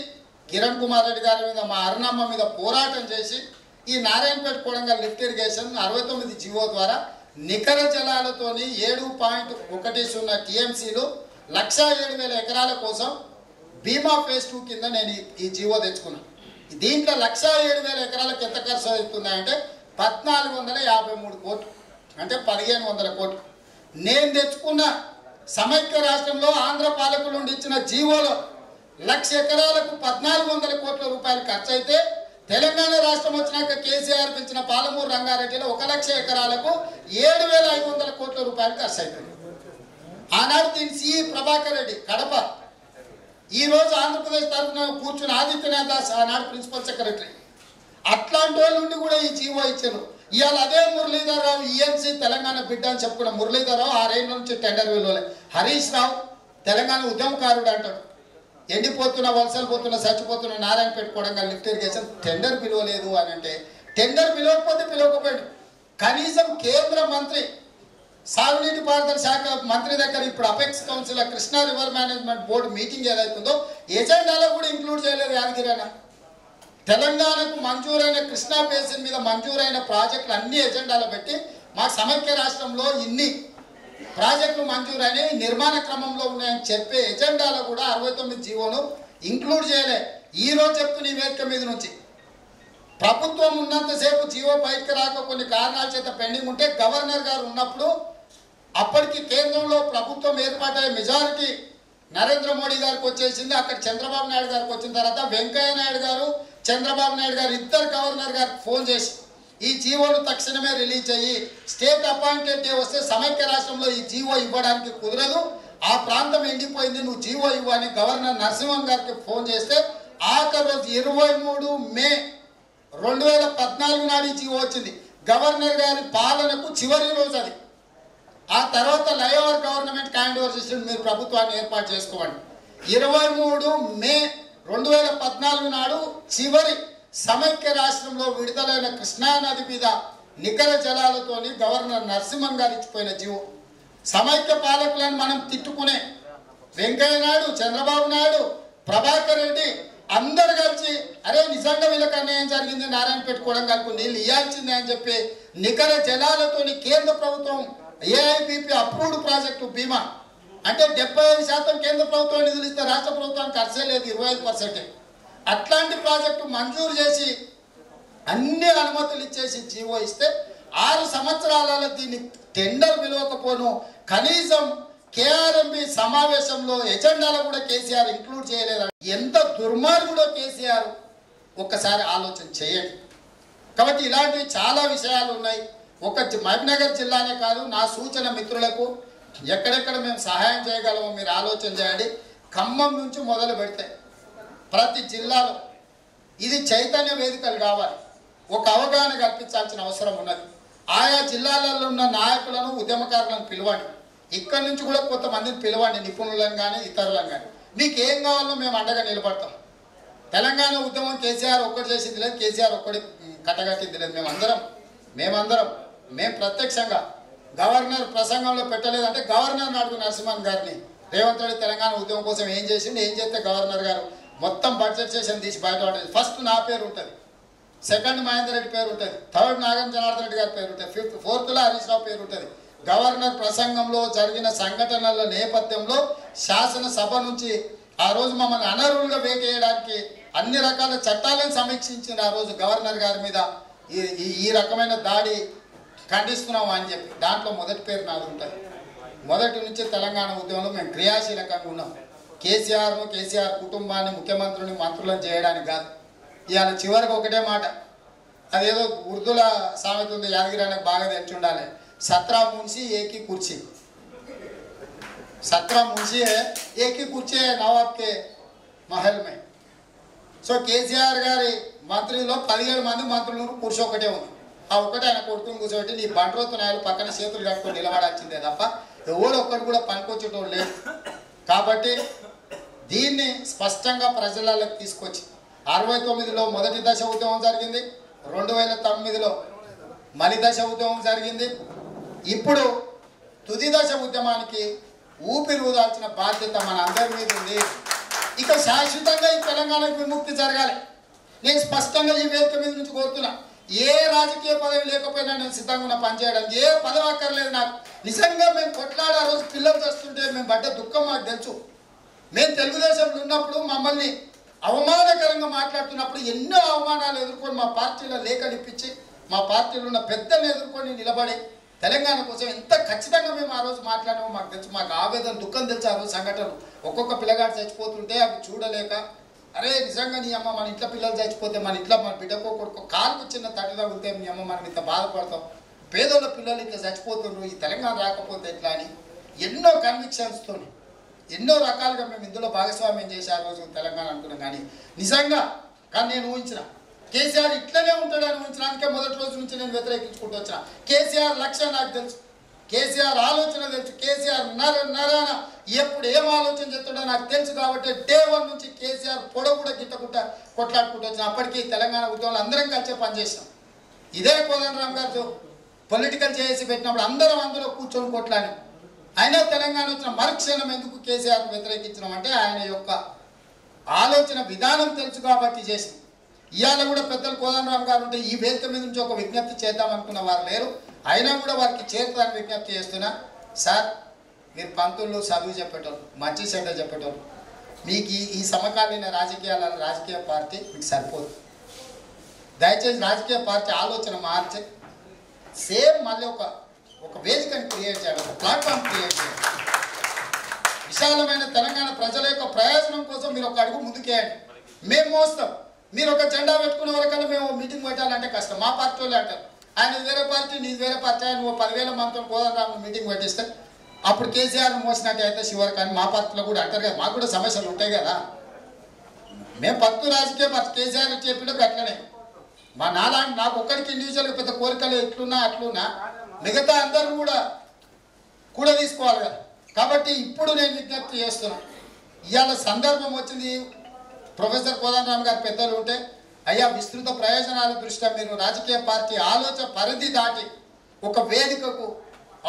కిరణ్ కుమార్ రెడ్డి గారి మీద, మా అరుణమ్మ మీద పోరాటం చేసి ఈ Narayanpet Kodangal lift irrigation 69 GO ద్వారా నికర జలాలతోని 7.10 TMCలు 1,07,000 ఎకరాల కోసం బీమా ఫేజ్ 2 కింద నేను ఈ జీవో తెచ్చుకున్నాను. దీంట్లో 1,07,000 ఎకరాలకు ఎంత ఖర్చు అవుతుందంటే 1,453 కోట్లు, అంటే 1,500 కోట్లు. నేను తెచ్చుకున్న సమైక్య రాష్ట్రంలో ఆంధ్ర పాలకుల నుండి ఇచ్చిన జీవోలో 1,00,000 ఎకరాలకు 1,400 కోట్ల రూపాయలు ఖర్చు అయితే తెలంగాణ రాష్ట్రం వచ్చినాక కేసీఆర్ పిలిచిన పాలమూరు రంగారెడ్డిలో 1,00,000 ఎకరాలకు 7,500 కోట్ల రూపాయలు ఖర్చు అవుతుంది. ఆనాడు దీని సిఈ ప్రభాకర్ రెడ్డి కడప, ఈరోజు ఆంధ్రప్రదేశ్ తరఫున కూర్చుని ఆదిత్యనాథ్ దాస్ ఆనాడు ప్రిన్సిపల్ సెక్రటరీ. అట్లాంటి వాళ్ళ నుండి కూడా ఈ జీవో ఇచ్చారు. ఇవాళ అదే మురళీధర్ రావు ENC తెలంగాణ బిడ్డ అని చెప్పుకున్న మురళీధర్ రావు 6 ఏళ్ళ నుంచి టెండర్ విలువలే. హరీష్ రావు తెలంగాణ ఉద్యమకారుడు అంటాడు. ఎండిపోతున్న, వలసలు పోతున్న, చచ్చిపోతున్న Narayanpet Kodangal lift irrigation tender పిలవలేదు అని అంటే టెండర్ పిలవకపోతే పిలవకపోయాడు. కనీసం కేంద్ర మంత్రి సాగునీటి పారుదల శాఖ మంత్రి దగ్గర ఇప్పుడు apex council Krishna river management board meeting ఏదైతుందో ఎజెండాలో కూడా ఇంక్లూడ్ చేయలేదు యాదగిరి అన్న. తెలంగాణకు మంజూరైన కృష్ణా బేసిన్ మీద మంజూరైన ప్రాజెక్టులు అన్ని ఎజెండాలో పెట్టి మా సమైక్య రాష్ట్రంలో ఇన్ని ప్రాజెక్టులు మంజూరైన నిర్మాణ క్రమంలో ఉన్నాయని చెప్పే ఎజెండాలో కూడా 69 జీవోను ఇంక్లూడ్ చేయలే. ఈరోజు చెప్తున్న ఈ వేదిక మీద నుంచి ప్రభుత్వం ఉన్నంతసేపు జీవో బయటకు రాక కొన్ని కారణాల చేత పెండింగ్ ఉంటే గవర్నర్ గారు ఉన్నప్పుడు అప్పటికి కేంద్రంలో ప్రభుత్వం ఏర్పాటయ్యే మెజారిటీ నరేంద్ర మోడీ గారికి వచ్చేసింది. అక్కడ చంద్రబాబు నాయుడు గారికి వచ్చిన తర్వాత వెంకయ్య నాయుడు గారు, చంద్రబాబు నాయుడు గారు ఇద్దరు గవర్నర్ గారికి ఫోన్ చేసి ఈ జీవోను తక్షణమే రిలీజ్ అయ్యి స్టేట్ అపాయింటెడ్ డే వస్తే సమైక్య రాష్ట్రంలో ఈ జీవో ఇవ్వడానికి కుదరదు, ఆ ప్రాంతం ఎండిపోయింది, నువ్వు జీవో ఇవ్వని గవర్నర్ నరసింహన్ గారికి ఫోన్ చేస్తే ఆఖరి రోజు 23 మే 2014 నాడు ఈ జీవో వచ్చింది. గవర్నర్ గారి పాలనకు చివరి రోజు అది. ఆ తర్వాత లయోవర్ గవర్నమెంట్ హ్యాండ్ ఓవర్ చేసి మీరు ప్రభుత్వాన్ని ఏర్పాటు చేసుకోండి. 23 మే 2014 నాడు చివరి సమైక్య రాష్ట్రంలో విడుదలైన కృష్ణానది మీద నికర జలాలతోని గవర్నర్ నరసింహన్ గారు ఇచ్చిపోయిన జీవో. సమైక్య పాలకులను మనం తిట్టుకునే వెంకయ్య నాయుడు, చంద్రబాబు నాయుడు, ప్రభాకర్ రెడ్డి అందరు కలిసి అరే నిజంగా వీళ్ళకి అన్యాయం జరిగింది, నారాయణ పెట్టుకోవడం కలిపి నీళ్ళు ఇవ్వాల్సిందే అని చెప్పి నికర జలాలతోని కేంద్ర ప్రభుత్వం ఏఐబిపి అప్రూవ్డ్ ప్రాజెక్టు బీమా అంటే 75% కేంద్ర ప్రభుత్వం నిధులు ఇస్తే రాష్ట్ర ప్రభుత్వానికి ఖర్చే లేదు, 25%. అట్లాంటి ప్రాజెక్టు మంజూరు చేసి అన్ని అనుమతులు ఇచ్చేసి జీవో ఇస్తే 6 సంవత్సరాలలో దీన్ని టెండర్ పిలవకపోను కనీసం కేఆర్ఎంబి సమావేశంలో ఎజెండాలో కూడా కేసీఆర్ ఇంక్లూడ్ చేయలేదు. ఎంత దుర్మార్గుడో కేసీఆర్ ఒక్కసారి ఆలోచన చేయండి. కాబట్టి ఇలాంటివి చాలా విషయాలు ఉన్నాయి. ఒక మహబూబ్నగర్ జిల్లానే కాదు, నా సూచన మిత్రులకు ఎక్కడెక్కడ మేము సహాయం చేయగలమో మీరు ఆలోచన చేయండి. ఖమ్మం నుంచి మొదలు పెడితే ప్రతి జిల్లాలో ఇది చైతన్య వేదికలు కావాలి, ఒక అవగాహన కల్పించాల్సిన అవసరం ఉన్నది. ఆయా జిల్లాలలో ఉన్న నాయకులను ఉద్యమకారులను పిలవండి, ఇక్కడి నుంచి కూడా కొంతమందిని పిలవండి, నిపుణులను కానీ ఇతరులను కానీ. మీకు ఏం కావాలో మేము అండగా నిలబడతాం. తెలంగాణ ఉద్యమం కేసీఆర్ ఒక్కటి చేసింది లేదు, కేసీఆర్ ఒక్కటి కట్టగట్టింది లేదు. మేము ప్రత్యక్షంగా గవర్నర్ ప్రసంగంలో పెట్టలేదంటే గవర్నర్ అడుగు నరసింహన్ గారిని, రేవంత్ రెడ్డి తెలంగాణ ఉద్యమం కోసం ఏం చేసిండు, ఏం చేస్తే గవర్నర్ గారు మొత్తం బడ్జెట్ సెషన్ తీసి బయటపడేది. ఫస్ట్ నా పేరు ఉంటుంది, సెకండ్ మహేందర్ రెడ్డి పేరు ఉంటుంది, థర్డ్ నాగం జనార్దన్ రెడ్డి గారి పేరు ఉంటుంది, ఫిఫ్త్ ఫోర్త్లో హరీష్ రావు పేరు ఉంటుంది. గవర్నర్ ప్రసంగంలో జరిగిన సంఘటనల నేపథ్యంలో శాసనసభ నుంచి ఆ రోజు మమ్మల్ని అనర్హులుగా వేటేయడానికి అన్ని రకాల చట్టాలను సమీక్షించిన ఆ రోజు గవర్నర్ గారి మీద ఈ రకమైన దాడి ఖండిస్తున్నాం అని చెప్పి దాంట్లో మొదటి పేరు నాది ఉంటుంది. మొదటి నుంచి తెలంగాణ ఉద్యమంలో మేము క్రియాశీలకంగా ఉన్నాం. కేసీఆర్ కుటుంబాన్ని, ముఖ్యమంత్రిని, మంత్రులను చేయడానికి కాదు. ఇవాళ చివరికి ఒకటే మాట, అదేదో ఉర్దూల సామెత ఉంది, యాదగిరి బాగా తెలిసి ఉండాలి, 17 मुंशी एक ही कुर्सी, 17 मुंशी है एक ही कुर्सी है नवाब के महल में. సో కేసీఆర్ గారి మంత్రిలో 17 మంది మంత్రులు, కుర్చీ ఒకటే ఉంది. ఆ ఒక్కటే ఆయన కొడుకుని కూర్చోబెట్టి నీ బండ్రోతు నాయలు పక్కన చేతులు కట్టుకొని నిలబడాల్సిందే తప్ప ఎవరు ఒక్కడు కూడా పనికొచ్చేటోడు లేదు. కాబట్టి దీన్ని స్పష్టంగా ప్రజలకు తీసుకొచ్చి 69లో మొదటి దశ ఉద్యమం జరిగింది, 2009లో మలి దశ ఉద్యమం జరిగింది. ఇప్పుడు తుది దశ ఉద్యమానికి ఊపిరి ఊదాల్సిన బాధ్యత మన అందరి మీద ఉంది. ఇక శాశ్వతంగా ఈ తెలంగాణకు విముక్తి జరగాలి. నేను స్పష్టంగా ఈ వేదిక మీద నుంచి కోరుతున్నా, ఏ రాజకీయ పదవి లేకపోయినా నేను సిద్ధంగా ఉన్న పనిచేయడానికి, ఏ పదవి అక్కర్లేదు నాకు. నిజంగా మేము కొట్లాడే ఆ రోజు పిల్లలు చేస్తుంటే మేము పడ్డ దుఃఖం మాకు తెలుసు. మేము తెలుగుదేశంలో ఉన్నప్పుడు మమ్మల్ని అవమానకరంగా మాట్లాడుతున్నప్పుడు ఎన్నో అవమానాలు ఎదుర్కొని మా పార్టీలో లేఖనిప్పించి మా పార్టీలో ఉన్న పెద్దలను ఎదుర్కొని నిలబడి తెలంగాణ కోసం ఎంత ఖచ్చితంగా మేము ఆ రోజు మాట్లాడామో మాకు తెలుసు. మాకు ఆవేదన, దుఃఖం తెలుసు. ఆ రోజు సంఘటనలు ఒక్కొక్క పిల్లగాడు చచ్చిపోతుంటే అవి చూడలేక, అరే నిజంగా నీ అమ్మ మన ఇంట్లో పిల్లలు చచ్చిపోతే, మన ఇంట్లో మన బిడ్డకో కొడుకో కాలుకు చిన్న తట్టిగా ఉంటే మీ అమ్మ మనం ఇంత బాధపడతాం, పేదోళ్ళ పిల్లలు ఇట్లా చచ్చిపోతుండ్రు, ఈ తెలంగాణ రాకపోతే ఎట్లా అని ఎన్నో కన్విక్షన్స్తో ఎన్నో రకాలుగా మేము ఇందులో భాగస్వామ్యం చేసి ఆ రోజు తెలంగాణ అనుకున్నాం. కానీ నేను ఊహించిన కేసీఆర్ ఇట్లనే ఉంటాడని ఊహించడానికే మొదటి రోజు నుంచి నేను వ్యతిరేకించుకుంటూ వచ్చిన. కేసీఆర్ లక్ష్యం నాకు తెలుసు, కేసీఆర్ ఆలోచన తెలుసు, కేసీఆర్ నరాన ఎప్పుడు ఏం ఆలోచన చేస్తాడో నాకు తెలుసు. కాబట్టి డే 1 నుంచి కేసీఆర్ పొడవు కూడా గిట్టకుండా కొట్లాడుకుంటూ వచ్చిన. అప్పటికీ తెలంగాణ ఉద్యమంలో అందరం కలిసే పనిచేసినాం. ఇదే కోదండరామ్ గారు పొలిటికల్ చేసి పెట్టినప్పుడు అందరం అందులో కూర్చొని కొట్లాని. అయినా తెలంగాణ వచ్చిన మరుక్షణం ఎందుకు కేసీఆర్ వ్యతిరేకించడం అంటే ఆయన యొక్క ఆలోచన విధానం తెలుసు కాబట్టి చేసింది. ఇవాళ కూడా పెద్దలు కోదండరామ్ గారు ఉంటే ఈ వేదిక మీద నుంచి ఒక విజ్ఞప్తి చేద్దాం అనుకున్న వారు లేరు. అయినా కూడా వారికి చేరుతారని విజ్ఞప్తి చేస్తున్నా. సార్, మీరు పంతులు చదువు చెప్పేటోళ్ళు, మంచి చెడ్డ చెప్పేటోళ్ళు, మీకు ఈ సమకాలీన రాజకీయాలలో రాజకీయ పార్టీ మీకు సరిపోదు. దయచేసి రాజకీయ పార్టీ ఆలోచన మార్చి సేమ్ మళ్ళీ ఒక వేదికను క్రియేట్ చేయాలి, ఒక ప్లాట్ఫామ్ క్రియేట్ చేయాలి. విశాలమైన తెలంగాణ ప్రజల యొక్క ప్రయోజనం కోసం మీరు ఒక అడుగు ముందుకేయండి. మేము మోస్తాం, మీరు ఒక జెండా పెట్టుకునే వరకల్లా మేము మీటింగ్ పెట్టాలంటే కష్టం. మా పార్టీ వాళ్ళు అంటారు, ఆయన వేరే పార్టీ, నీది వేరే పార్టీ, ఆయన 10,000 మందితో కోదండరామ్ మీటింగ్ పెట్టిస్తే అప్పుడు కేసీఆర్ మోసినట్టు అయితే శివర్ కానీ మా పార్టీలో కూడా అంటారు కదా, మాకు కూడా సమస్యలు ఉంటాయి కదా. మేము పత్తు రాజకీయ పార్టీ, కేసీఆర్ చెప్పినప్పుడు అట్లనే మా నాకు ఒక్కడికి ఇండివిజువల్గా పెద్ద కోరికలు ఎట్లున్నా అట్లున్నా మిగతా అందరూ కూడా తీసుకోవాలి కదా. కాబట్టి ఇప్పుడు నేను విజ్ఞప్తి చేస్తున్నాను, ఇవాళ సందర్భం వచ్చింది. ప్రొఫెసర్ కోదండరామ్ గారు పెద్దలు ఉంటే, అయ్యా విస్తృత ప్రయోజనాల దృష్ట్యా మీరు రాజకీయ పార్టీ ఆలోచన పరిధి దాటి ఒక వేదికకు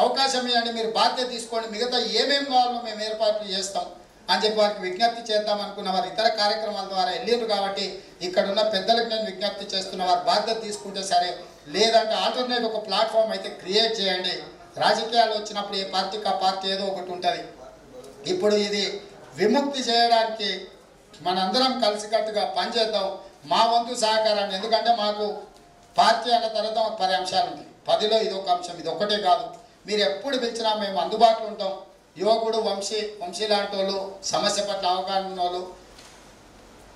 అవకాశం ఇవ్వండి, మీరు బాధ్యత తీసుకోండి, మిగతా ఏమేమి కావాలో మేము ఏర్పాట్లు చేస్తాం. అని చెప్పి వారికి విజ్ఞప్తి చేద్దాం అనుకున్న వారు ఇతర కార్యక్రమాల ద్వారా వెళ్ళారు కాబట్టి ఇక్కడ ఉన్న పెద్దలకు నేను విజ్ఞప్తి చేస్తున్న వారు బాధ్యత తీసుకుంటే సరే, లేదంటే ఆల్టర్నేట్ ఒక ప్లాట్ఫామ్ అయితే క్రియేట్ చేయండి. రాజకీయాలు వచ్చినప్పుడు ఏ పార్టీకి ఆ పార్టీ ఏదో ఒకటి ఉంటుంది. ఇప్పుడు ఇది విముక్తి చేయడానికి మనందరం కలిసికట్టుగా పనిచేద్దాం. మా వంతు సహకారాన్ని, ఎందుకంటే మాకు పార్టీ అన్న తర్వాత 10 అంశాలు ఉంటాయి. 10లో ఇదొక అంశం, ఇది ఒక్కటే కాదు. మీరు ఎప్పుడు పిలిచినా మేము అందుబాటులో ఉంటాం. యువకుడు వంశీ లాంటి వాళ్ళు, సమస్య పట్ల అవగాహన ఉన్న వాళ్ళు,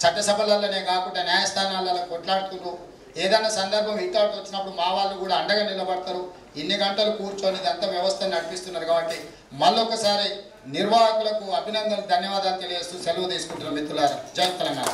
చట్టసభలలోనే కాకుండా న్యాయస్థానాలలో కొట్లాడుతున్నారు. ఏదైనా సందర్భం ఇట్లాంటి వచ్చినప్పుడు మా వాళ్ళు కూడా అండగా నిలబడతారు. ఇన్ని గంటలు కూర్చొని ఇదంతా వ్యవస్థను నడిపిస్తున్నారు కాబట్టి మళ్ళొకసారి నిర్వాహకులకు అభినందనలు, ధన్యవాదాలు తెలియజేస్తూ సెలవు తీసుకుంటున్నాం మిత్రులారా. జై తెలంగాణ.